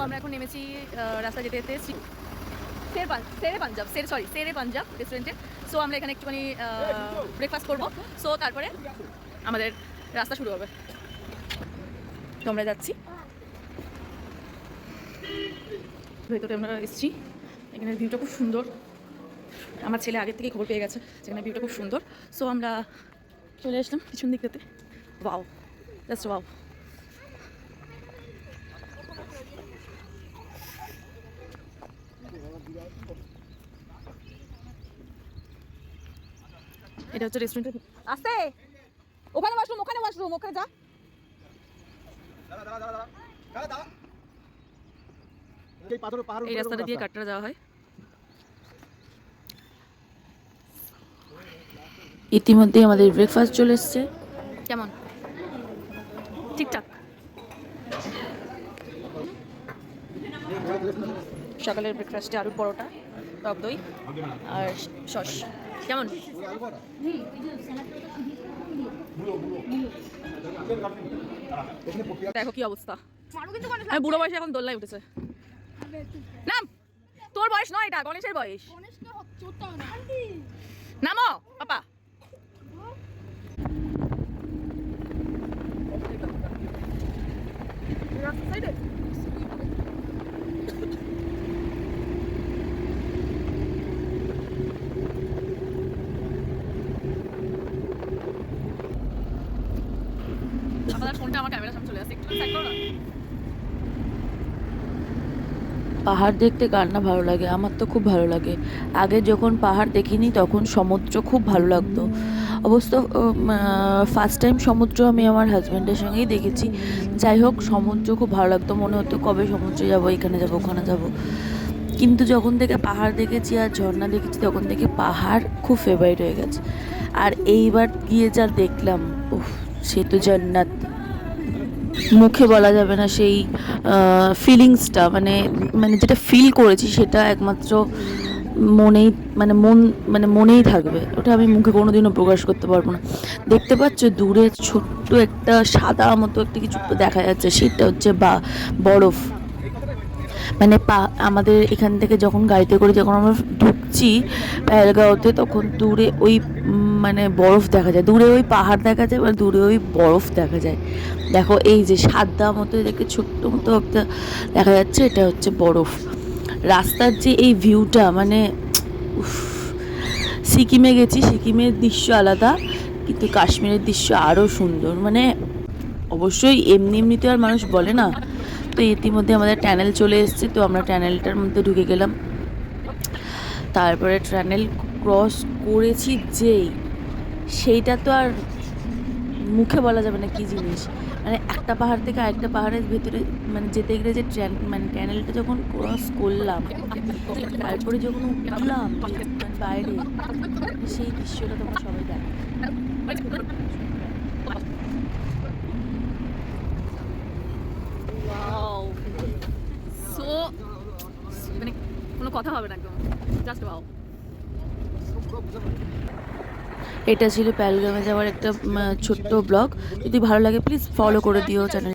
আমরা এখন নেমেছি রাস্তা যেতে যেতে সেরে পাঞ্জাব রেস্টুরেন্টে। সো আমরা এখানে একটুখানি ব্রেকফাস্ট করবো। সো তারপরে আমাদের রাস্তা শুরু হবে। তো আমরা যাচ্ছি, ভেতরে আমরা এসেছি। এখানে ভিউটা খুব সুন্দর, আমার ছেলে আগের থেকেই খবর পেয়ে গেছে যেখানে ভিউটা খুব সুন্দর। সো আমরা চলে আসলাম পিছন দিকটাতে। Wow, just wow. এটা হচ্ছে রেস্টুরেন্টের। আসতে ওখানে ওয়াশরুম, ওখানে যা। এই রাস্তাটা দিয়ে কাটরা যাওয়া হয়। ইতিমধ্যে আমাদের ব্রেকফাস্ট চলে এসছে। কেমন? ঠিকঠাক। সকালের ব্রেকফাস্টে আলুর পরোটা, টক দই আর সস। কেমন? দেখো কি অবস্থা। বুড়ো বয়সে এখন দোল্লায় উঠেছে। নাম, তোর বয়স নয়, এটা গণেশের বয়স। নামো পাপা। ফোনটা আমার ক্যামেরার সামনে চলে আসছে, একটু সাইড করো না। পাহাড় দেখতে কার না ভালো লাগে, আমার তো খুব ভালো লাগে। আগে যখন পাহাড় দেখিনি তখন সমুদ্র খুব ভালো লাগতো। অবশ্য ফার্স্ট টাইম সমুদ্র আমি আমার হাজব্যান্ডের সঙ্গেই দেখেছি। যাই হোক, সমুদ্র খুব ভালো লাগতো, মনে হতো কবে সমুদ্রে যাবো, এখানে যাবো, ওখানে যাবো। কিন্তু যখন থেকে পাহাড় দেখেছি আর ঝর্ণা দেখেছি তখন থেকে পাহাড় খুব ফেভারিট হয়ে গেছে। আর এইবার গিয়ে যা দেখলাম, উফ, সে তো জান্নাত, মুখে বলা যাবে না। সেই ফিলিংসটা মানে মানে যেটা ফিল করেছি সেটা একমাত্র মনেই মনেই থাকবে। ওটা আমি মুখে কোনোদিনও প্রকাশ করতে পারবো না। দেখতে পাচ্ছ দূরে ছোট্ট একটা সাদা মতো একটা কিছু দেখা যাচ্ছে, সেটা হচ্ছে বরফ। মানে আমাদের এখান থেকে যখন গাড়িতে করে যখন আমরা ঢুকছি পেহেলগাঁওতে, তখন দূরে ওই মানে বরফ দেখা যায়, দূরে ওই পাহাড় দেখা যায়, এবার দূরে ওই বরফ দেখা যায়। দেখো এই যে সাদা মতো দেখে ছোট্ট মতো একটা দেখা যাচ্ছে, এটা হচ্ছে বরফ। রাস্তার যে এই ভিউটা, মানে সিকিমে গেছি, সিকিমের দৃশ্য আলাদা, কিন্তু কাশ্মীরের দৃশ্য আরও সুন্দর। মানে অবশ্যই এমনিতে আর মানুষ বলে না। তো ইতিমধ্যে আমাদের টানেল চলে এসেছে, তো আমরা টানেলটার মধ্যে ঢুকে গেলাম। তারপরে টানেল ক্রস করেছি যেই, সেইটা তো আর মুখে বলা যাবে না কি জিনিস। মানে একটা পাহাড় থেকে আরেকটা পাহাড়ের ভেতরে মানে যেতে গেলে যে টানেলটা যখন ক্রস করলাম, তারপরে যখন উঠলাম বাইরে, সেই দৃশ্যটা তোমরা সবাই দেখো। মানে কোনো কথা হবে না, একদম জাস্ট ওয়াও। এটা ছিল পেহেলগামে যাওয়ার একটা ছোট্ট ব্লগ। যদি ভালো লাগে প্লিজ ফলো করে দিও চ্যানেল।